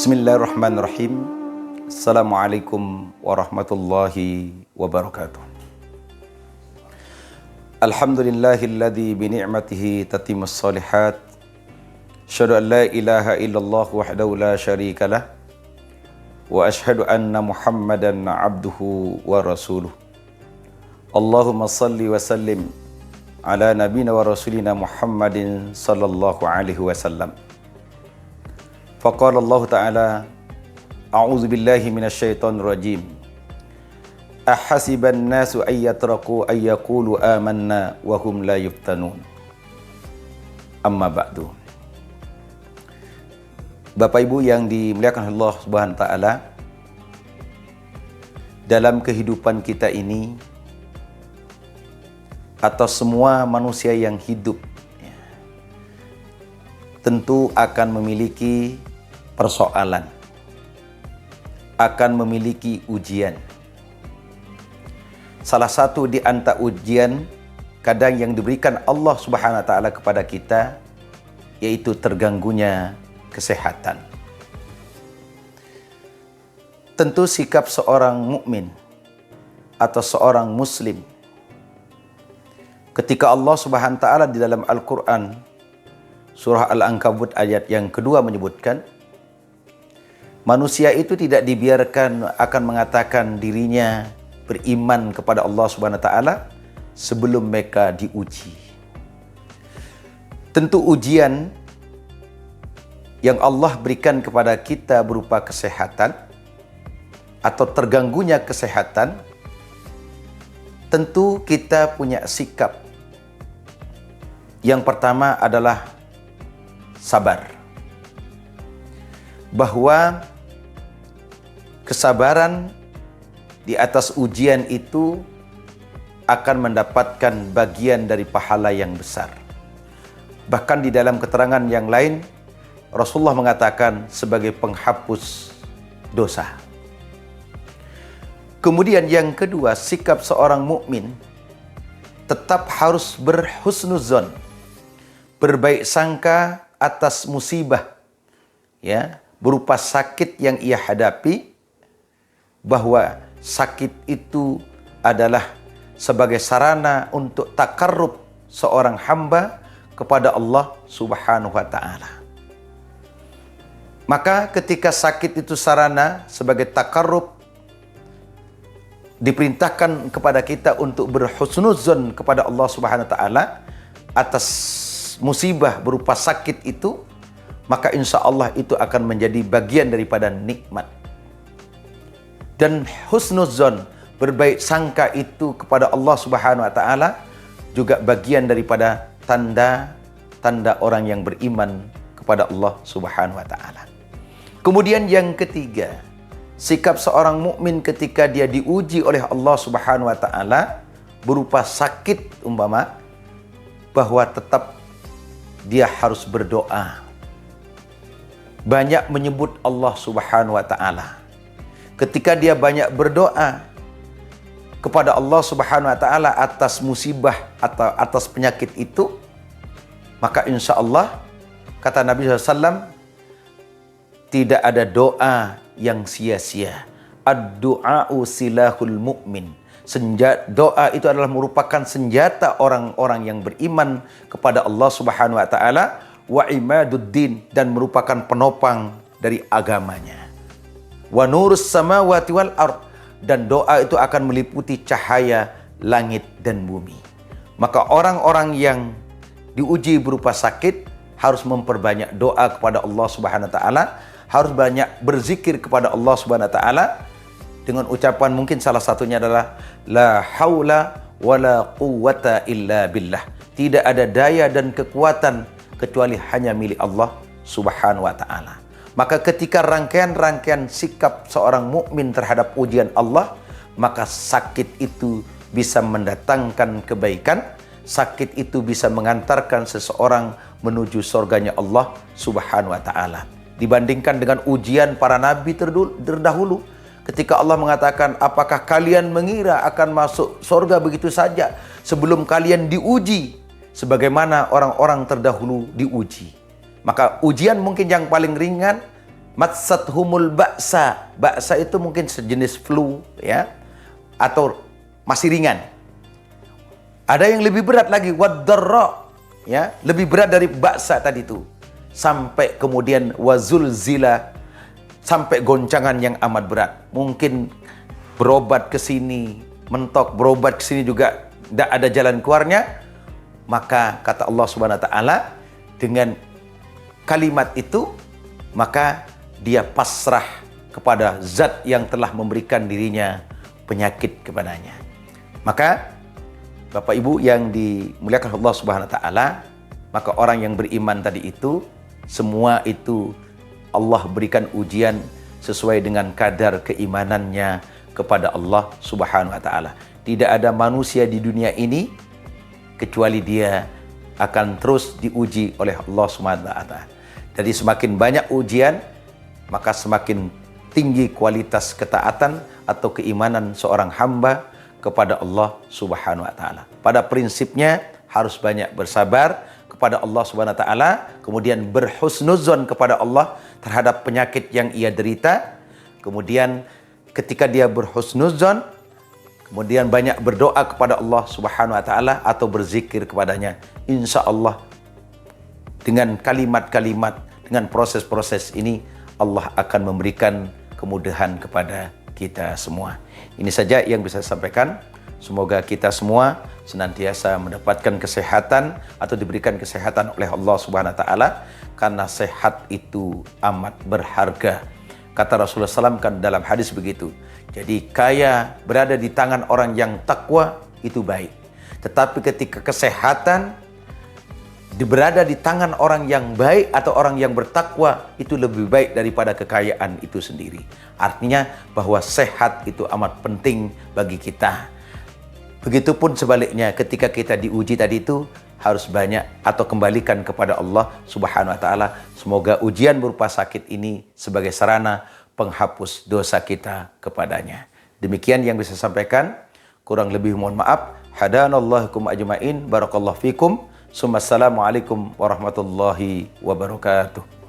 Bismillahirrahmanirrahim. Assalamualaikum warahmatullahi wabarakatuh. Alhamdulillahilladzi bi ni'matihi tatimmus shalihat. Asyhadu an la ilaha illallah wahdahu la syarikalah. Wa asyhadu anna Muhammadan abduhu wa rasuluh. Allahumma salli wa sallim ala nabiyina wa rasulina Muhammadin sallallahu alaihi wasallam. Faqala Allah Ta'ala, A'udzu billahi minasyaitonir rajim. Ahasiban nasu ayyatraku ayyaqulu amanna wa hum la yuftanun. Amma ba'du. Bapak Ibu yang dimuliakan Allah Subhanahu wa taala, dalam kehidupan kita ini atau semua manusia yang hidup tentu akan memiliki persoalan, akan memiliki ujian. Salah satu di antara ujian kadang yang diberikan Allah Subhanahu wa taala kepada kita yaitu terganggunya kesehatan. Tentu sikap seorang mukmin atau seorang muslim ketika Allah Subhanahu wa taala di dalam Al-Qur'an surah Al-Ankabut ayat yang kedua menyebutkan manusia itu tidak dibiarkan akan mengatakan dirinya beriman kepada Allah Subhanahu wa taala sebelum mereka diuji. Tentu ujian yang Allah berikan kepada kita berupa kesehatan atau terganggunya kesehatan, tentu kita punya sikap. Yang pertama adalah sabar. Bahwa kesabaran di atas ujian itu akan mendapatkan bagian dari pahala yang besar. Bahkan di dalam keterangan yang lain, Rasulullah mengatakan sebagai penghapus dosa. Kemudian yang kedua, sikap seorang mukmin tetap harus berhusnuzon, berbaik sangka atas musibah, ya, berupa sakit yang ia hadapi, bahwa sakit itu adalah sebagai sarana untuk takarrub seorang hamba kepada Allah Subhanahu wa taala. Maka ketika sakit itu sarana sebagai takarrub, diperintahkan kepada kita untuk berhusnuzon kepada Allah Subhanahu wa taala atas musibah berupa sakit itu, maka insya Allah itu akan menjadi bagian daripada nikmat. Dan husnuzon, berbaik sangka itu kepada Allah Subhanahu wa taala juga bagian daripada tanda-tanda orang yang beriman kepada Allah Subhanahu wa taala. Kemudian yang ketiga, sikap seorang mukmin ketika dia diuji oleh Allah Subhanahu wa taala berupa sakit umpama, bahwa tetap dia harus berdoa. Banyak menyebut Allah Subhanahu wa taala. Ketika dia banyak berdoa kepada Allah Subhanahu wa taala atas musibah atau atas penyakit itu, maka insya Allah kata Nabi SAW, tidak ada doa yang sia-sia. Ad-du'a'u silahul mu'min. Doa itu adalah merupakan senjata orang-orang yang beriman kepada Allah Subhanahu wa taala, wa imaduddin, dan merupakan penopang dari agamanya. Wa nurus samawati wal ard, dan doa itu akan meliputi cahaya langit dan bumi. Maka orang-orang yang diuji berupa sakit harus memperbanyak doa kepada Allah Subhanahu wa taala, harus banyak berzikir kepada Allah Subhanahu wa taala dengan ucapan mungkin salah satunya adalah la haula wala quwwata illa billah. Tidak ada daya dan kekuatan kecuali hanya milik Allah Subhanahu wa taala. Maka ketika rangkaian-rangkaian sikap seorang mukmin terhadap ujian Allah, maka sakit itu bisa mendatangkan kebaikan, sakit itu bisa mengantarkan seseorang menuju surganya Allah Subhanahu wa taala. Dibandingkan dengan ujian para nabi terdahulu, ketika Allah mengatakan, apakah kalian mengira akan masuk surga begitu saja sebelum kalian diuji sebagaimana orang-orang terdahulu diuji? Maka ujian mungkin yang paling ringan Matsathumul ba'sa. Ba'sa itu mungkin sejenis flu ya, atau masih ringan. Ada yang lebih berat lagi, wad-dharra ya, lebih berat dari ba'sa tadi itu. Sampai kemudian wazulzila, sampai goncangan yang amat berat. Mungkin berobat ke sini, mentok, berobat ke sini juga tidak ada jalan keluarnya. Maka kata Allah Subhanahu wa taala, dengan kalimat itu maka dia pasrah kepada zat yang telah memberikan dirinya penyakit kepadanya. Maka Bapak Ibu yang dimuliakan Allah Subhanahu wa taala, maka orang yang beriman tadi itu, semua itu Allah berikan ujian sesuai dengan kadar keimanannya kepada Allah Subhanahu wa taala. Tidak ada manusia di dunia ini kecuali dia akan terus diuji oleh Allah Subhanahu wa taala. Jadi semakin banyak ujian, maka semakin tinggi kualitas ketaatan atau keimanan seorang hamba kepada Allah Subhanahu wa taala. Pada prinsipnya harus banyak bersabar kepada Allah Subhanahu wa taala, kemudian berhusnuzon kepada Allah terhadap penyakit yang ia derita. Kemudian ketika dia berhusnuzon, kemudian banyak berdoa kepada Allah Subhanahu wa taala atau berzikir kepadanya. Insya Allah dengan kalimat-kalimat, dengan proses-proses ini Allah akan memberikan kemudahan kepada kita semua. Ini saja yang bisa saya sampaikan. Semoga kita semua senantiasa mendapatkan kesehatan atau diberikan kesehatan oleh Allah Subhanahu wa taala, karena sehat itu amat berharga. Kata Rasulullah SAW kan dalam hadis begitu. Jadi kaya berada di tangan orang yang takwa itu baik. Tetapi ketika kesehatan berada di tangan orang yang baik atau orang yang bertakwa, itu lebih baik daripada kekayaan itu sendiri. Artinya bahwa sehat itu amat penting bagi kita. Begitupun sebaliknya, ketika kita diuji tadi itu harus banyak atau kembalikan kepada Allah Subhanahu wa taala. Semoga ujian berupa sakit ini sebagai sarana penghapus dosa kita kepadanya. Demikian yang bisa saya sampaikan. Kurang lebih mohon maaf. Hadanallahu ajmain. Barakallahu fikum. Assalamualaikum warahmatullahi wabarakatuh.